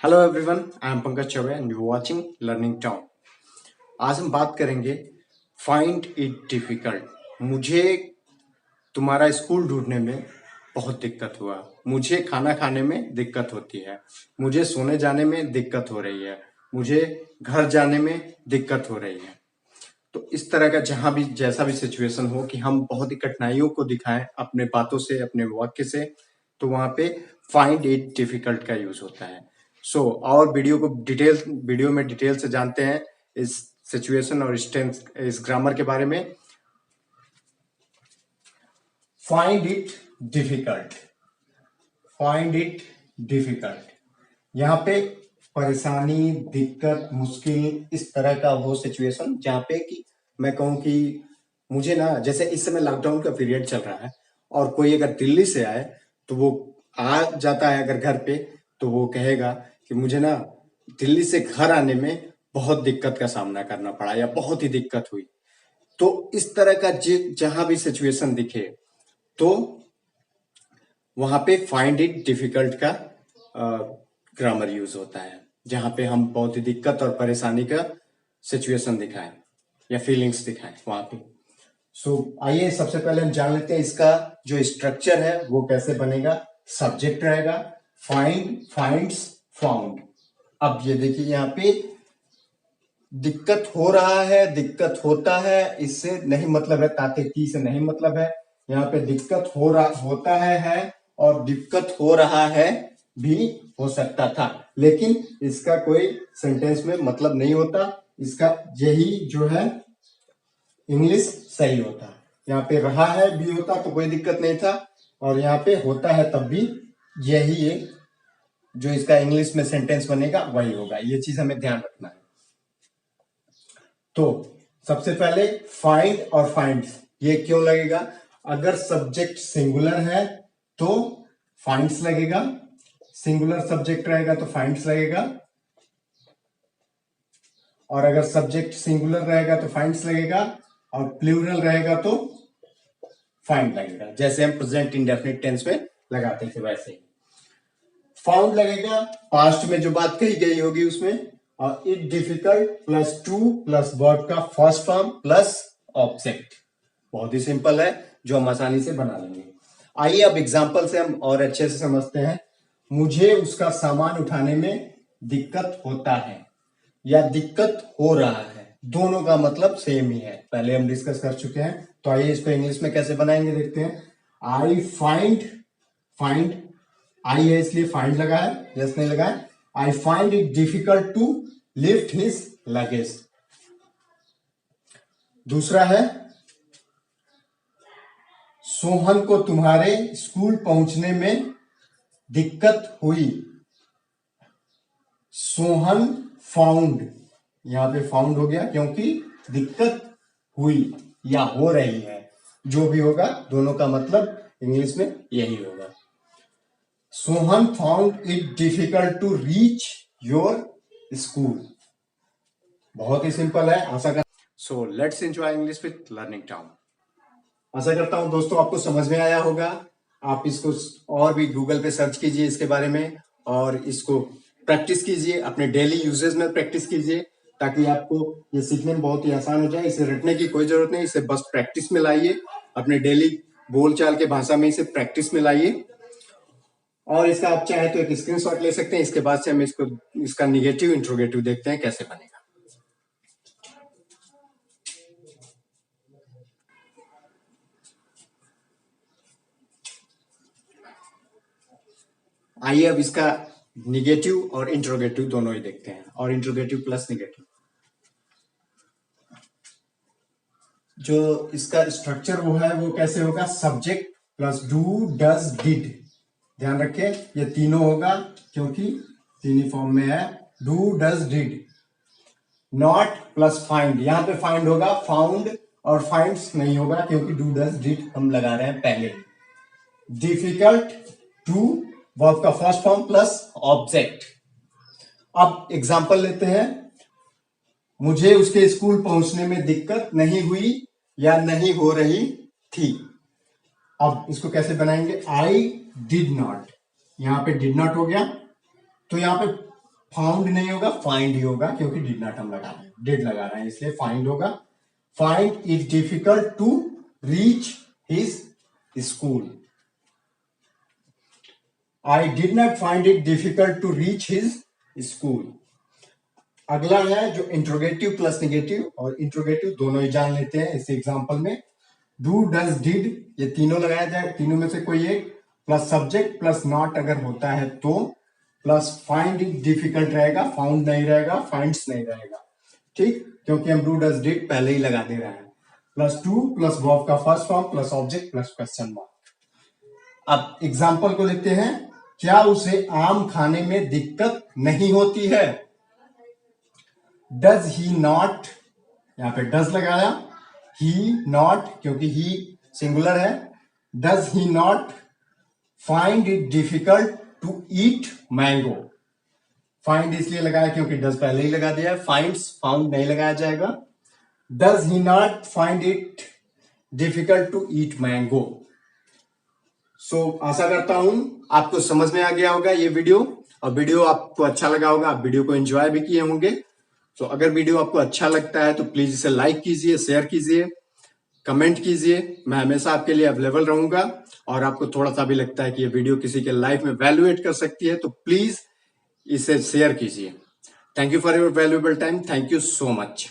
Hello everyone, I am Pankaj Choubey and you watching learning town. आज हम बात करेंगे फाइंड इट डिफिकल्ट। मुझे तुम्हारा स्कूल ढूंढने में बहुत दिक्कत हुआ। मुझे खाना खाने में दिक्कत होती है। मुझे सोने जाने में दिक्कत हो रही है। मुझे घर जाने में दिक्कत हो रही है। तो इस तरह का जहां भी जैसा भी सिचुएशन हो कि हम बहुत ही कठिनाइयों को दिखाएं अपने बातों से, अपने वाक्य से, तो वहां पे फाइंड इट डिफिकल्ट का यूज होता है। और वीडियो में डिटेल से जानते हैं इस सिचुएशन और इस ग्रामर के बारे में। Find it difficult, find it difficult, यहाँ पे परेशानी, दिक्कत, मुश्किल, इस तरह का वो सिचुएशन जहाँ पे कि मैं कहूँ कि मुझे ना, जैसे इस समय लॉकडाउन का पीरियड चल रहा है और कोई अगर दिल्ली से आए तो वो आ जाता है अगर घर पे, तो वो कहेगा कि मुझे ना दिल्ली से घर आने में बहुत दिक्कत का सामना करना पड़ा या बहुत ही दिक्कत हुई। तो इस तरह का जहां भी सिचुएशन दिखे तो वहां पे फाइंड इट डिफिकल्ट का ग्रामर यूज होता है, जहां पे हम बहुत ही दिक्कत और परेशानी का सिचुएशन दिखाएं या फीलिंग्स दिखाएं वहां पे। आइए सबसे पहले हम जान लेते हैं इसका जो स्ट्रक्चर है वो कैसे बनेगा। सब्जेक्ट रहेगा, फाइंड, फाइंड्स, फाउंड। अब ये देखिए यहाँ पे दिक्कत हो रहा है, दिक्कत होता है, इससे नहीं मतलब है, ताते ती से नहीं मतलब है। यहाँ पे दिक्कत हो रहा होता है और दिक्कत हो रहा है भी हो सकता था, लेकिन इसका कोई सेंटेंस में मतलब नहीं होता। इसका यही जो है इंग्लिश सही होता। यहाँ पे रहा है भी होता तो कोई दिक्कत नहीं था, और यहाँ पे होता है तब भी यही एक जो इसका इंग्लिश में सेंटेंस बनेगा वही होगा। ये चीज हमें ध्यान रखना है। तो सबसे पहले फाइंड और फाइंड्स ये क्यों लगेगा? अगर सब्जेक्ट सिंगुलर है तो फाइंड्स लगेगा, सिंगुलर सब्जेक्ट रहेगा तो फाइंड्स लगेगा, और अगर सब्जेक्ट सिंगुलर रहेगा तो फाइंड्स लगेगा, और प्लूरल रहेगा तो फाइंड लगेगा। जैसे हम प्रेजेंट इंडेफिनिट टेंस में लगाते थे वैसे ही फाउंड लगेगा पास्ट में जो बात कही गई होगी उसमें, और it difficult plus two plus verb का फर्स्ट फॉर्म प्लस ऑब्जेक्ट। बहुत ही सिंपल है जो हम आसानी से बना लेंगे। आइए अब एग्जांपल से हम और अच्छे से समझते हैं। मुझे उसका सामान उठाने में दिक्कत होता है या दिक्कत हो रहा है, दोनों का मतलब सेम ही है, पहले हम डिस्कस कर चुके हैं। तो आइए इसको इंग्लिश में कैसे बनाएंगे देखते हैं। आई फाइंड, फाइंड आई है इसलिए फाइंड लगा है, यस नहीं लगा है। I find it difficult to lift his luggage. दूसरा है सोहन को तुम्हारे स्कूल पहुंचने में दिक्कत हुई। सोहन फाउंड, यहां पे फाउंड हो गया क्योंकि दिक्कत हुई या हो रही है, जो भी होगा दोनों का मतलब इंग्लिश में यही होगा। Sohan found it difficult to reach your school. बहुत ही सिंपल है। आशा कर so let's enjoy English with learning town. आशा करता हूं दोस्तों आपको समझ में आया होगा। आप इसको और भी गूगल पे सर्च कीजिए इसके बारे में, और इसको प्रैक्टिस कीजिए, अपने डेली यूजेस में प्रैक्टिस कीजिए, ताकि आपको ये सीखने में बहुत ही आसान हो जाए। इसे रटने की कोई जरूरत नहीं, इसे बस प्रैक्टिस में लाइए, अपने डेली बोलचाल के भाषा में इसे प्रैक्टिस में लाइए। और इसका आप चाहे तो एक स्क्रीनशॉट ले सकते हैं। इसके बाद से हम इसका निगेटिव इंट्रोगेटिव देखते हैं कैसे बनेगा। आइए अब इसका निगेटिव और इंट्रोगेटिव दोनों ही देखते हैं, और इंट्रोगेटिव प्लस निगेटिव। जो इसका स्ट्रक्चर वो है वो कैसे होगा? Subject plus do does did. ध्यान रखें ये तीनों होगा क्योंकि तीन ही फॉर्म में है। Do does did. Not plus find, यहां पे फाइंड होगा, फाउंड और फाइंड्स नहीं होगा क्योंकि डू डज डिड हम लगा रहे हैं पहले। डिफिकल्ट टू वर्ब का फर्स्ट फॉर्म प्लस ऑब्जेक्ट। अब एग्जांपल लेते हैं। मुझे उसके स्कूल पहुंचने में दिक्कत नहीं हुई या नहीं हो रही थी। अब इसको कैसे बनाएंगे? आई डिड नॉट, यहां पे डिड नॉट हो गया, तो यहां पे फाउंड नहीं होगा, फाइंड ही होगा, क्योंकि डिड नॉट हम लगा रहे हैं, डिड लगा रहे हैं, इसलिए फाइंड होगा। Find it difficult to reach his school. I did not find it difficult to reach his school. अगला है जो इंट्रोगेटिव प्लस नेगेटिव और इंट्रोगेटिव दोनों ही जान लेते हैं इस एग्जांपल में। डू, डज, डिड, ये तीनों लगाया जाए, तीनों में से कोई एक, प्लस सब्जेक्ट प्लस नॉट अगर होता है तो, प्लस फाइंड इट डिफिकल्ट रहेगा, फाउंड नहीं रहेगा, फाइंड्स नहीं रहेगा, ठीक, क्योंकि हम डू डज डिड पहले ही लगा दे रहे हैं। प्लस टू प्लस वर्ब का first form plus object plus question mark. अब एग्जाम्पल को देखते हैं। क्या उसे आम खाने में दिक्कत नहीं होती है? डज ही नॉट, यहां पे डज लगाया, ही नॉट क्योंकि ही सिंगुलर है। Does he not find it difficult to eat mango. Find इसलिए लगाया क्योंकि डज पहले ही लगा दिया है, फाइंड्स फाउंड नहीं लगाया जाएगा। Does he not find it difficult to eat mango. So आशा करता हूं आपको समझ में आ गया होगा ये वीडियो, और वीडियो आपको अच्छा लगा होगा, आप वीडियो को एंजॉय भी किए होंगे। तो अगर वीडियो आपको अच्छा लगता है तो प्लीज इसे लाइक कीजिए, शेयर कीजिए, कमेंट कीजिए। मैं हमेशा आपके लिए अवेलेबल रहूंगा। और आपको थोड़ा सा भी लगता है कि ये वीडियो किसी के लाइफ में वैल्यूएट कर सकती है तो प्लीज इसे शेयर कीजिए। Thank you for your valuable time. Thank you so much.